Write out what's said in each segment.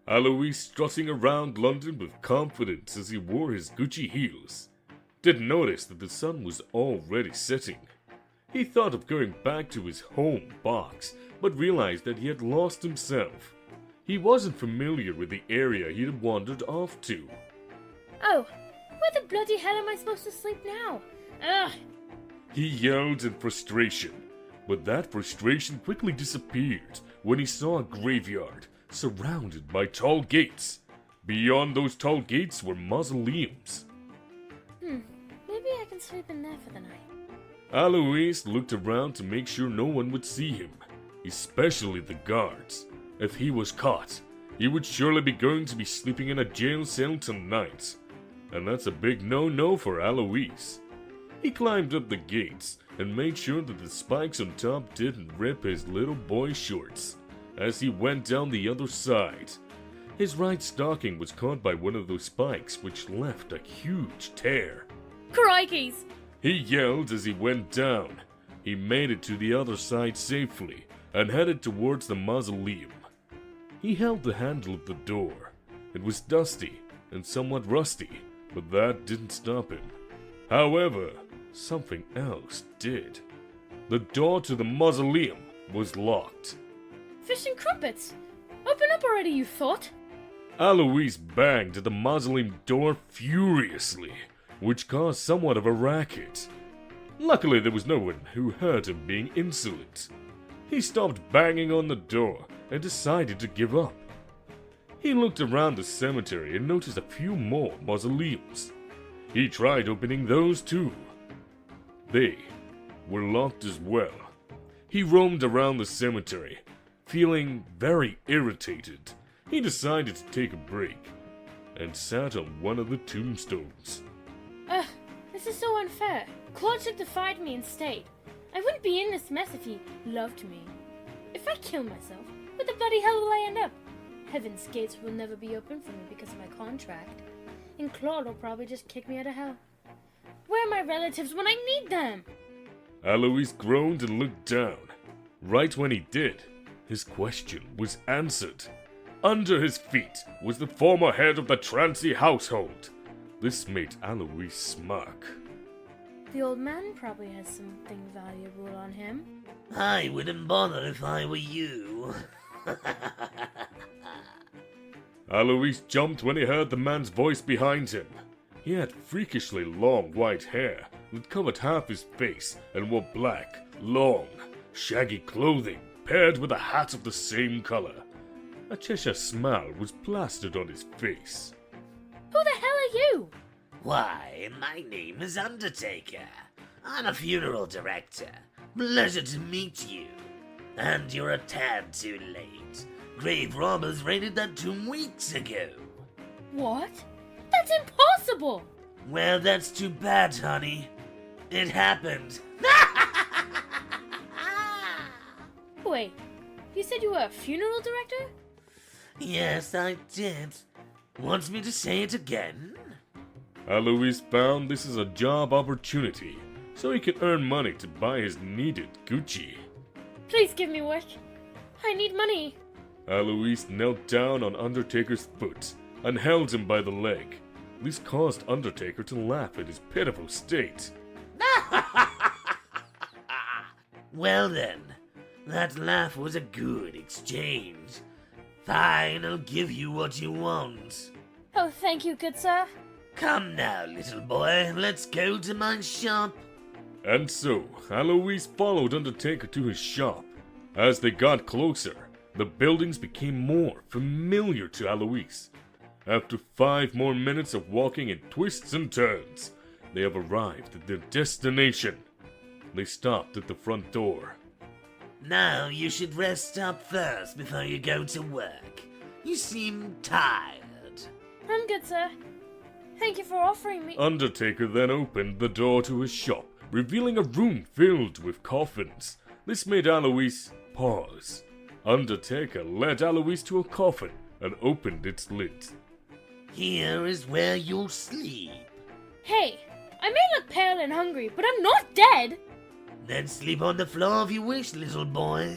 Alois strutting around London with confidence as he wore his Gucci heels. Didn't notice that the sun was already setting. He thought of going back to his home box, but realized that he had lost himself. He wasn't familiar with the area he had wandered off to. Oh, where the bloody hell am I supposed to sleep now? Ugh! He yelled in frustration, but that frustration quickly disappeared when he saw a graveyard surrounded by tall gates. Beyond those tall gates were mausoleums. Maybe I can sleep in there for the night. Alois looked around to make sure no one would see him, especially the guards. If he was caught, he would surely be going to be sleeping in a jail cell tonight. And that's a big no-no for Alois. He climbed up the gates and made sure that the spikes on top didn't rip his little boy shorts. As he went down the other side, his right stocking was caught by one of those spikes, which left a huge tear. Crikeys! He yelled as he went down. He made it to the other side safely and headed towards the mausoleum. He held the handle of the door. It was dusty and somewhat rusty, but that didn't stop him. However, something else did. The door to the mausoleum was locked. Fish and crumpets! Open up already, you thought! Alois banged at the mausoleum door furiously, which caused somewhat of a racket. Luckily, there was no one who heard him being insolent. He stopped banging on the door and decided to give up. He looked around the cemetery and noticed a few more mausoleums. He tried opening those too. They were locked as well. He roamed around the cemetery, feeling very irritated. He decided to take a break and sat on one of the tombstones. This is so unfair. Claude should have defied me and stayed. I wouldn't be in this mess if he loved me. If I kill myself, where the bloody hell will I end up? Heaven's gates will never be open for me because of my contract. And Claude will probably just kick me out of hell. Where are my relatives when I need them? Alois groaned and looked down. Right when he did, his question was answered. Under his feet was the former head of the Trancy household. This made Alois smirk. The old man probably has something valuable on him. I wouldn't bother if I were you. Alois jumped when he heard the man's voice behind him. He had freakishly long white hair that covered half his face and wore black, long, shaggy clothing paired with a hat of the same color. A Cheshire smile was plastered on his face. Who the hell are you? Why, my name is Undertaker. I'm a funeral director. Pleasure to meet you. And you're a tad too late. Grave robbers raided that tomb weeks ago. What? That's impossible! Well, that's too bad, honey. It happened. Wait, you said you were a funeral director? Yes, I did. Wants me to say it again? Alois found this is a job opportunity, so he could earn money to buy his needed Gucci. Please give me work. I need money. Alois knelt down on Undertaker's foot and held him by the leg. This caused Undertaker to laugh at his pitiful state. Well then, that laugh was a good exchange. Fine, I'll give you what you want. Oh, thank you, good sir. Come now, little boy, let's go to my shop. And so, Alois followed Undertaker to his shop. As they got closer, the buildings became more familiar to Alois. After 5 more minutes of walking in twists and turns, they have arrived at their destination. They stopped at the front door. Now you should rest up first before you go to work. You seem tired. I'm good, sir. Thank you for offering me. Undertaker then opened the door to his shop, revealing a room filled with coffins. This made Alois pause. Undertaker led Alois to a coffin and opened its lid. Here is where you'll sleep. Hey, I may look pale and hungry, but I'm not dead. Then sleep on the floor if you wish, little boy.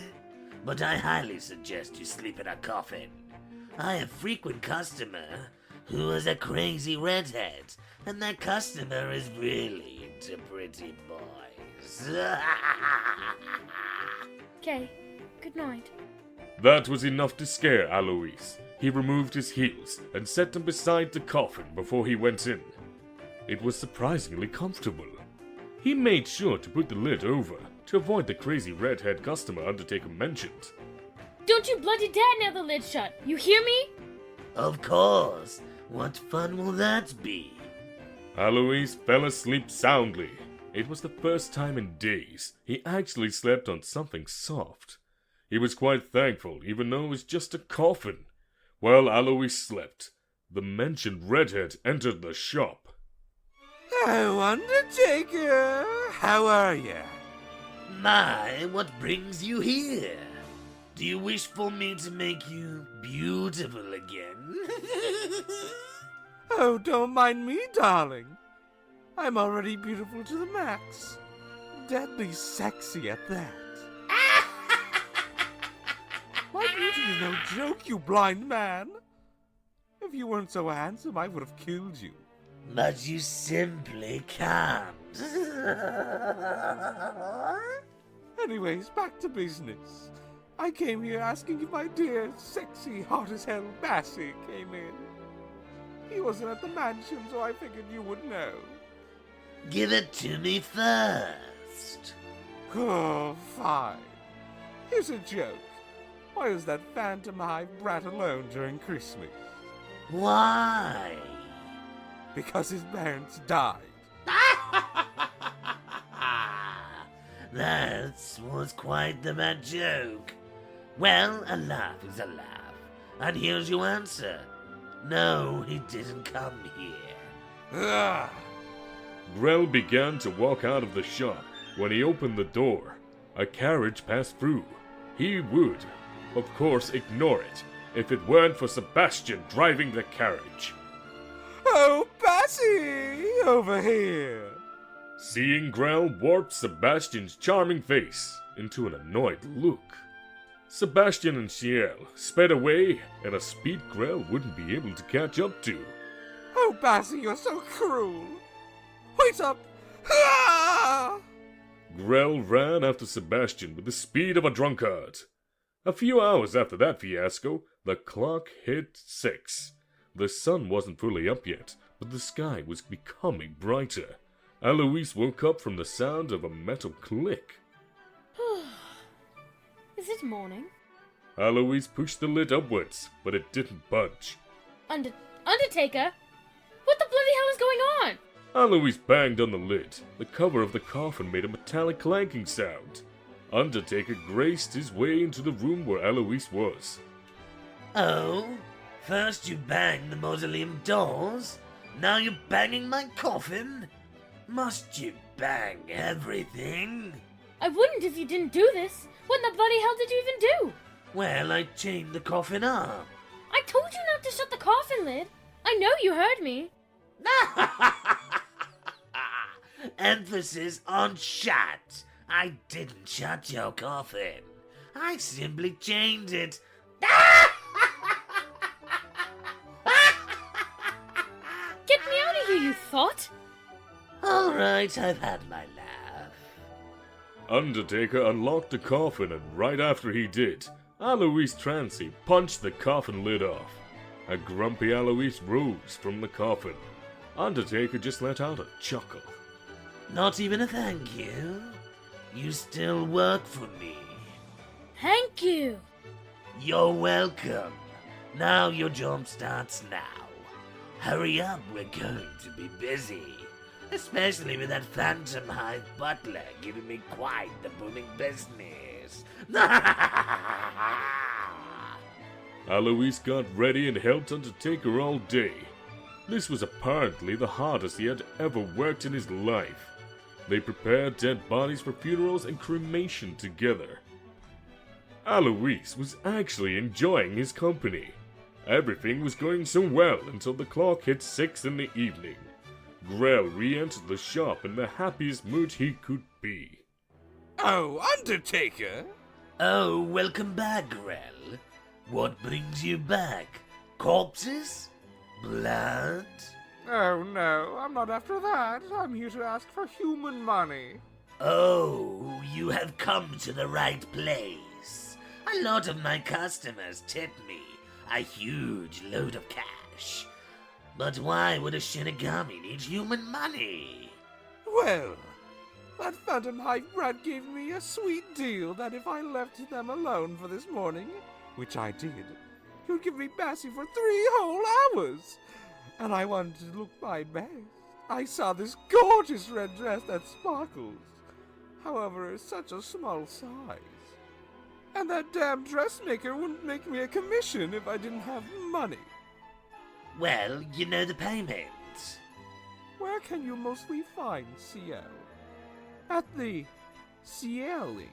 But I highly suggest you sleep in a coffin. I have frequent customer who is a crazy redhead, and that customer is really into pretty boys. Okay, good night. That was enough to scare Alois. He removed his heels and set them beside the coffin before he went in. It was surprisingly comfortable. He made sure to put the lid over to avoid the crazy redhead customer Undertaker mentioned. Don't you bloody dare nail the lid shut, you hear me? Of course. What fun will that be? Alois fell asleep soundly. It was the first time in days he actually slept on something soft. He was quite thankful, even though it was just a coffin. While Alois slept, the mentioned redhead entered the shop. Oh, Undertaker! How are you? My, what brings you here? Do you wish for me to make you beautiful again? Oh, don't mind me, darling. I'm already beautiful to the max. Deadly sexy at that. My beauty is no joke, you blind man. If you weren't so handsome, I would have killed you. But you simply can't. Anyways, back to business. I came here asking if my dear, sexy, hot-as-hell Bassie came in. He wasn't at the mansion, so I figured you would know. Give it to me first. Oh, fine. Here's a joke. Why is that phantom hive brat alone during Christmas? Why? Because his parents died. That was quite the bad joke. Well, a laugh is a laugh. And here's your answer. No, he didn't come here. Ugh. Grell began to walk out of the shop. When he opened the door, a carriage passed through. He would, of course, ignore it if it weren't for Sebastian driving the carriage. Oh, Bassie! Over here! Seeing Grell warped Sebastian's charming face into an annoyed look. Sebastian and Ciel sped away at a speed Grell wouldn't be able to catch up to. Oh, Bassie, you're so cruel! Wait up! Ah! Grell ran after Sebastian with the speed of a drunkard. A few hours after that fiasco, the clock hit 6. The sun wasn't fully up yet, but the sky was becoming brighter. Alois woke up from the sound of a metal click. Is it morning? Alois pushed the lid upwards, but it didn't budge. Undertaker? What the bloody hell is going on? Alois banged on the lid. The cover of the coffin made a metallic clanking sound. Undertaker graced his way into the room where Alois was. Oh? First you banged the mausoleum doors, now you're banging my coffin? Must you bang everything? I wouldn't if you didn't do this. What in the bloody hell did you even do? Well, I chained the coffin up. I told you not to shut the coffin lid. I know you heard me. Emphasis on shut. I didn't shut your coffin. I simply chained it. Get me out of here, you thought. All right, I've had my laugh. Undertaker unlocked the coffin, and right after he did, Alois Trancy punched the coffin lid off. A grumpy Alois rose from the coffin. Undertaker just let out a chuckle. Not even a thank you. You still work for me. Thank you. You're welcome. Now your job starts now. Hurry up, we're going to be busy. Especially with that Phantom Hive butler giving me quite the booming business. Alois got ready and helped Undertaker all day. This was apparently the hardest he had ever worked in his life. They prepared dead bodies for funerals and cremation together. Alois was actually enjoying his company. Everything was going so well until the clock hit 6 in the evening. Grell re-entered the shop in the happiest mood he could be. Oh, Undertaker! Oh, welcome back, Grell. What brings you back? Corpses? Blood? Oh no, I'm not after that. I'm here to ask for human money. Oh, you have come to the right place. A lot of my customers tip me a huge load of cash. But why would a Shinigami need human money? Well, that phantom hive rat gave me a sweet deal that if I left them alone for this morning, which I did, he would give me Bassie for 3 whole hours. And I wanted to look my best. I saw this gorgeous red dress that sparkles. However, it's such a small size. And that damn dressmaker wouldn't make me a commission if I didn't have money. Well, you know the payment. Where can you mostly find CL? At the CLing.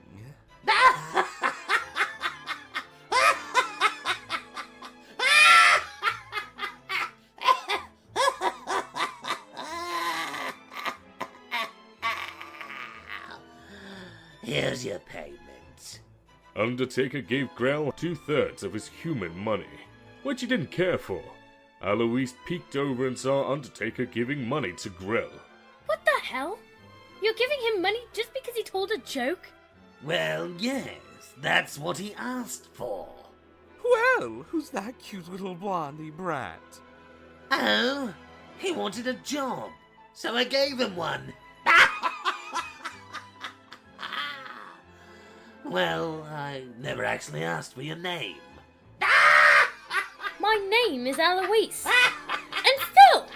Here's your payment. Undertaker gave Grell 2/3 of his human money, which he didn't care for. Alois peeked over and saw Undertaker giving money to Grell. What the hell? You're giving him money just because he told a joke? Well, yes, that's what he asked for. Well, who's that cute little blondie brat? Oh, he wanted a job, so I gave him one. Well, I never actually asked for your name. My name is Alois. And still,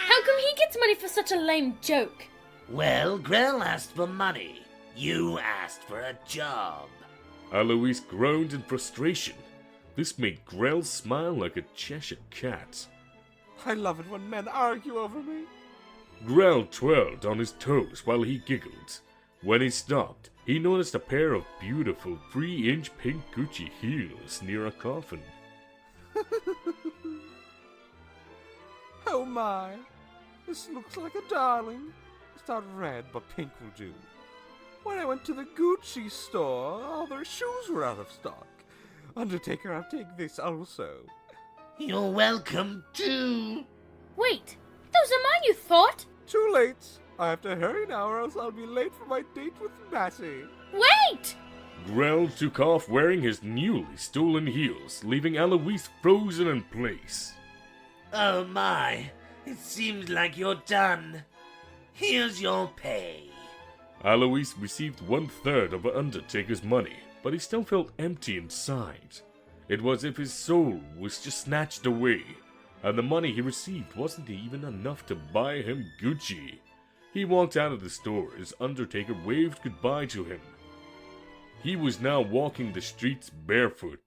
how come he gets money for such a lame joke? Well, Grell asked for money. You asked for a job. Alois groaned in frustration. This made Grell smile like a Cheshire cat. I love it when men argue over me. Grell twirled on his toes while he giggled. When he stopped, he noticed a pair of beautiful 3-inch pink Gucci heels near a coffin. Oh my, this looks like a darling. It's not red, but pink will do. When I went to the Gucci store, all their shoes were out of stock. Undertaker, I'll take this also. You're welcome too. Wait, those are mine, you thought? Too late. I have to hurry now or else I'll be late for my date with Massey. Wait! Grell took off wearing his newly stolen heels, leaving Alois frozen in place. Oh my, it seems like you're done. Here's your pay. Alois received 1/3 of Undertaker's money, but he still felt empty inside. It was as if his soul was just snatched away, and the money he received wasn't even enough to buy him Gucci. He walked out of the store as Undertaker waved goodbye to him. He was now walking the streets barefoot,